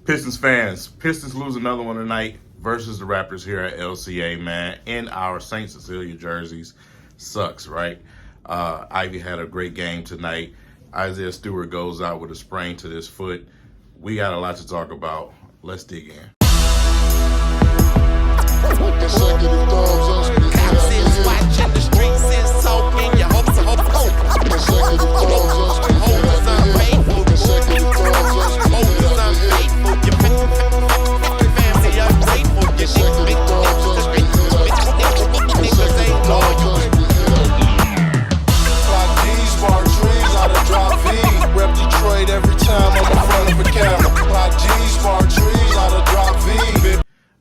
Pistons fans, Pistons lose another one tonight versus the Raptors here at LCA, man, in our St. Cecilia jerseys. Sucks, right? Ivy had a great game tonight. Isaiah Stewart goes out with a sprain to his foot. We got a lot to talk about. Let's dig in. Cops is watching, the streets is talking. Your hopes are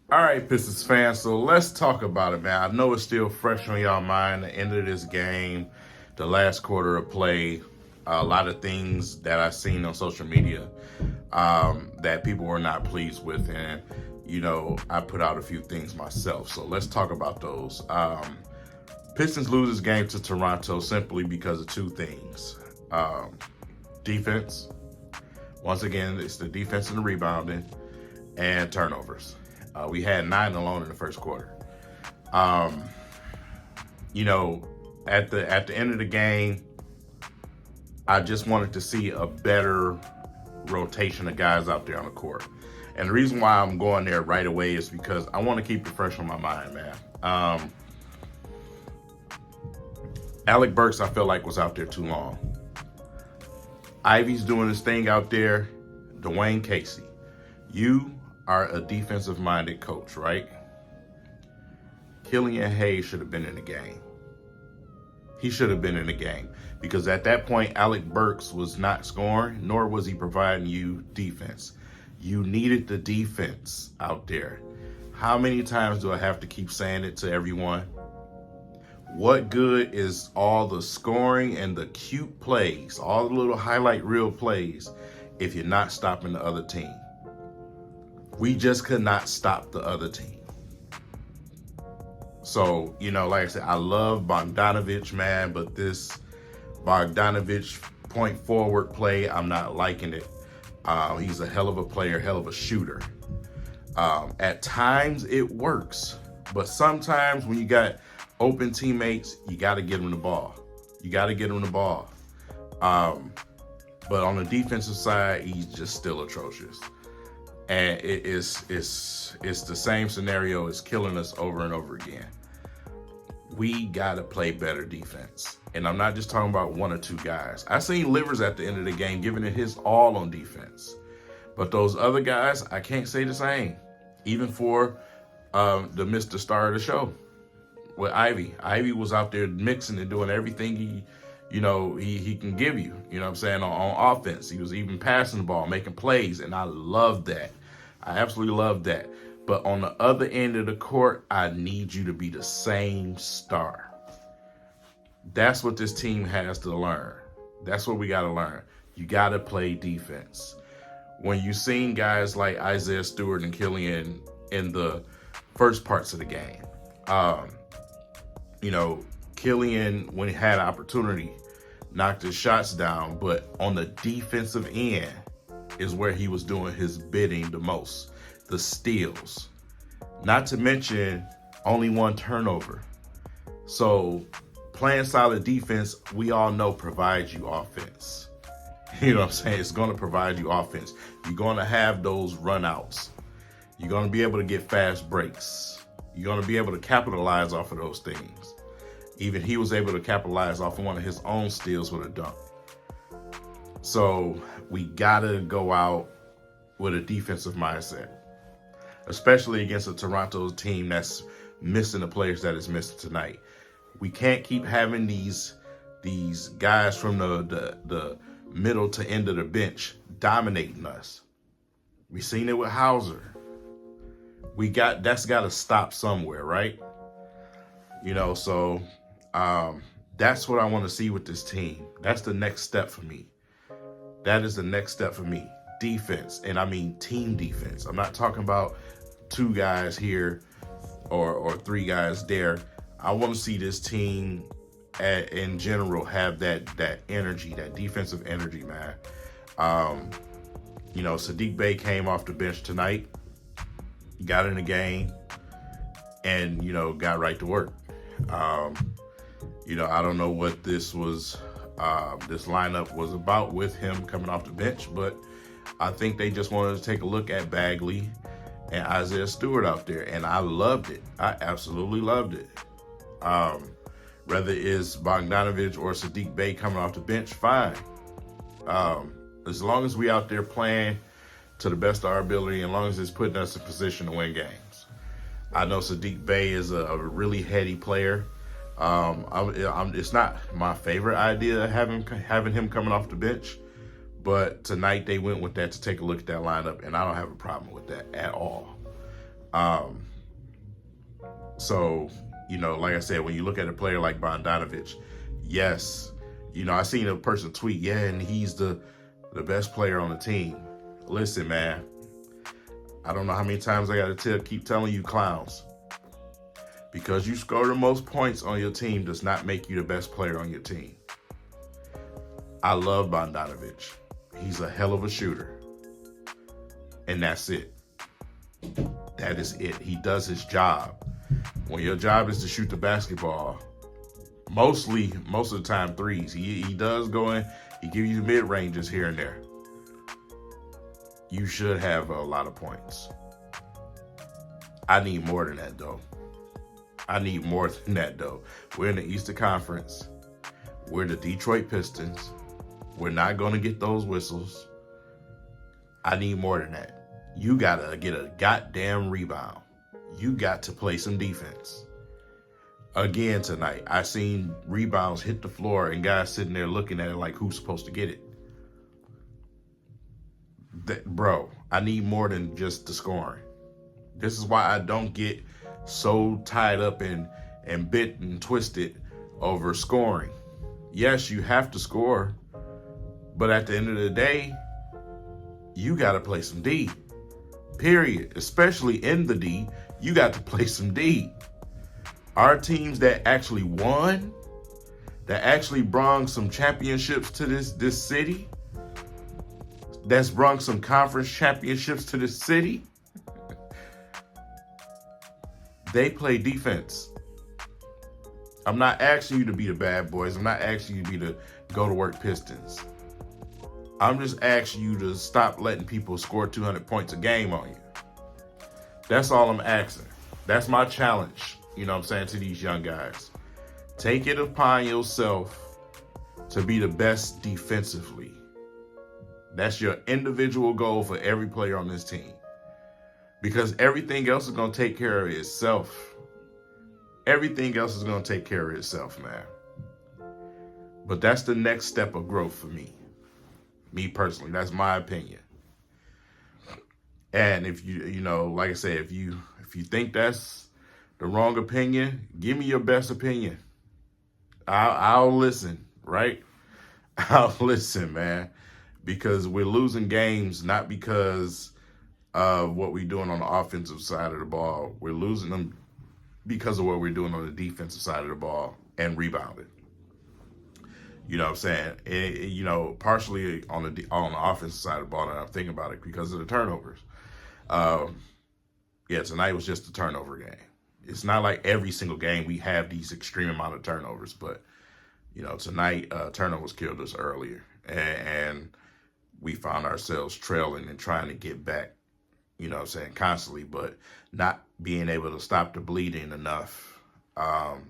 All right, Pistons fans, so let's talk about it, man. I know it's still fresh on y'all mind, the end of this game, the last quarter of play, a lot of things that I've seen on social media that people were not pleased with, and, you know, I put out a few things myself, so let's talk about those. Pistons lose this game to Toronto simply because of two things. Defense. Once again, it's the defense and the rebounding, and turnovers. We had 9 alone in the first quarter. You know, at the end of the game, I just wanted to see a better rotation of guys out there on the court. And the reason why I'm going there right away is because I want to keep it fresh on my mind, man. Alec Burks, I feel like, was out there too long. Ivy's doing his thing out there. Dwayne Casey, you are a defensive-minded coach, right? Killian Hayes should have been in the game. He should have been in the game because at that point, Alec Burks was not scoring, nor was he providing you defense. You needed the defense out there. How many times do I have to keep saying it to everyone? What good is all the scoring and the cute plays, all the little highlight reel plays, if you're not stopping the other team? We just could not stop the other team. So, you know, like I said, I love Bogdanovich, man, but this Bogdanovich point forward play, I'm not liking it. He's a hell of a player, hell of a shooter. At times it works, but sometimes when you got open teammates, you got to get them the ball. You got to get them the ball. But on the defensive side, he's just still atrocious. And it's the same scenario. It's killing us over and over again. We got to play better defense. And I'm not just talking about one or two guys. I seen Livers at the end of the game giving it his all on defense. But those other guys, I can't say the same. Even for the Mr. Star of the show with Ivy. Ivy was out there mixing and doing everything he can give you, you know what I'm saying, on offense. He was even passing the ball, making plays, and I love that. I absolutely love that. But on the other end of the court, I need you to be the same star. That's what this team has to learn. That's what we got to learn. You got to play defense. When you seen guys like Isaiah Stewart and Killian in the first parts of the game, you know, Killian, when he had opportunity, knocked his shots down, but on the defensive end is where he was doing his bidding the most. The steals. Not to mention only one turnover. So playing solid defense, we all know, provides you offense. You know what I'm saying? It's going to provide you offense. You're going to have those runouts. You're going to be able to get fast breaks. You're going to be able to capitalize off of those things. Even he was able to capitalize off of one of his own steals with a dunk. So we got to go out with a defensive mindset, especially against a Toronto team that's missing the players that is missing tonight. We can't keep having these guys from the middle to end of the bench dominating us. We seen it with Hauser. That's got to stop somewhere, right? You know, so that's what I want to see with this team. That's the next step for me. That is the next step for me. Defense, and I mean team defense. I'm not talking about two guys here or three guys there. I want to see this team in general have that energy, that defensive energy, man. You know, Sadiq Bey came off the bench tonight, got in the game, and, you know, got right to work. You know, I don't know what this was, this lineup was about with him coming off the bench, but I think they just wanted to take a look at Bagley and Isaiah Stewart out there, and I loved it. I absolutely loved it. Whether it's Bogdanovich or Sadiq Bey coming off the bench, fine. As long as we out there playing to the best of our ability, and as long as it's putting us in position to win games. I know Sadiq Bey is a really heady player. It's not my favorite idea having him coming off the bench, but tonight they went with that to take a look at that lineup, and I don't have a problem with that at all. So, you know, like I said, when you look at a player like Bogdanovich, yes, you know, I seen a person tweet, yeah, and he's the best player on the team. Listen, man, I don't know how many times I got to keep telling you clowns. Because you score the most points on your team does not make you the best player on your team. I love Bogdanovich. He's a hell of a shooter. And that's it. That is it. He does his job. When your job is to shoot the basketball, most of the time threes. He does go in, he gives you mid-ranges here and there. You should have a lot of points. I need more than that, though. We're in the Eastern Conference. We're the Detroit Pistons. We're not going to get those whistles. I need more than that. You got to get a goddamn rebound. You got to play some defense. Again tonight, I seen rebounds hit the floor and guys sitting there looking at it like, who's supposed to get it? Bro, I need more than just the scoring. This is why I don't get so tied up and bit and twisted over scoring. Yes, you have to score, but at the end of the day, you got to play some D. Period. Especially in the D, you got to play some D. Our teams that actually won, that actually brought some championships to this city, that's brought some conference championships to this city, they play defense. I'm not asking you to be the bad boys. I'm not asking you to be the go-to-work Pistons. I'm just asking you to stop letting people score 200 points a game on you. That's all I'm asking. That's my challenge, you know what I'm saying, to these young guys. Take it upon yourself to be the best defensively. That's your individual goal for every player on this team. Because everything else is going to take care of itself. Everything else is going to take care of itself, man. But that's the next step of growth for me. Me personally, that's my opinion. And if you know, like I said, if you think that's the wrong opinion, give me your best opinion. I'll listen, right? I'll listen, man. Because we're losing games not because of what we're doing on the offensive side of the ball. We're losing them because of what we're doing on the defensive side of the ball and rebounding. You know what I'm saying? You know, partially on the offensive side of the ball, and I'm thinking about it because of the turnovers. Yeah, tonight was just a turnover game. It's not like every single game we have these extreme amount of turnovers, but, you know, tonight turnovers killed us earlier. And we found ourselves trailing and trying to get back, you know what I'm saying, constantly, but not being able to stop the bleeding enough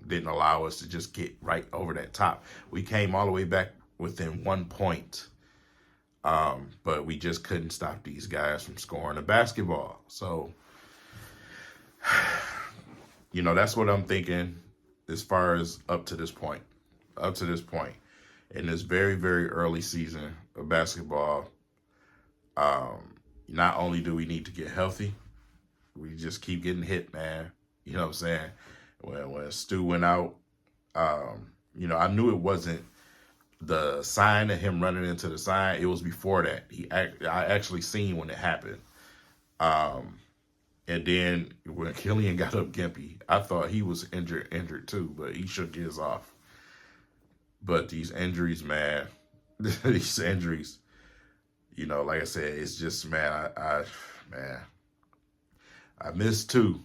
didn't allow us to just get right over that top. We came all the way back within 1 point, but we just couldn't stop these guys from scoring the basketball. So, you know, that's what I'm thinking as far as up to this point. In this very, very early season of basketball, not only do we need to get healthy, we just keep getting hit, man. You know what I'm saying? When Stu went out, you know, I knew it wasn't the sign of him running into the sign. It was before that. I actually seen when it happened. And then when Killian got up gimpy, I thought he was injured too, but he shook his off. But these injuries, man, these injuries, you know, like I said, it's just, man, I miss 2.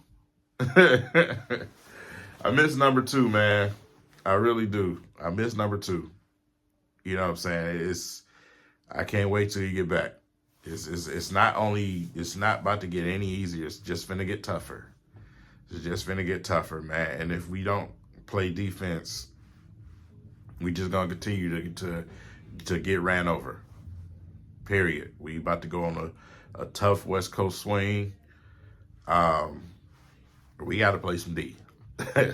I miss number 2, man. I really do. I miss number 2. You know what I'm saying? I can't wait till you get back. It's not about to get any easier. It's just finna get tougher. It's just finna get tougher, man. And if we don't play defense, we just gonna continue to get ran over. Period. We about to go on a tough West Coast swing. We got to play some D.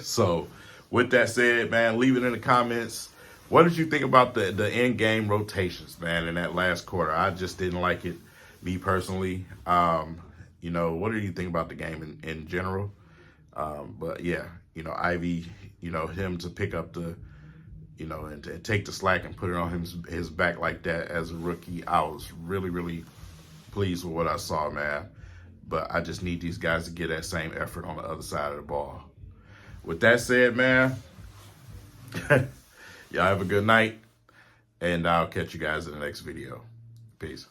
So, with that said, man, leave it in the comments. What did you think about the in-game rotations, man, in that last quarter? I just didn't like it, me personally. You know, what do you think about the game in general? But yeah, you know, Ivy, you know, him to pick up the, you know, and to take the slack and put it on his back like that as a rookie, I was really, really pleased with what I saw, man. But I just need these guys to get that same effort on the other side of the ball. With that said, man, y'all have a good night, and I'll catch you guys in the next video. Peace.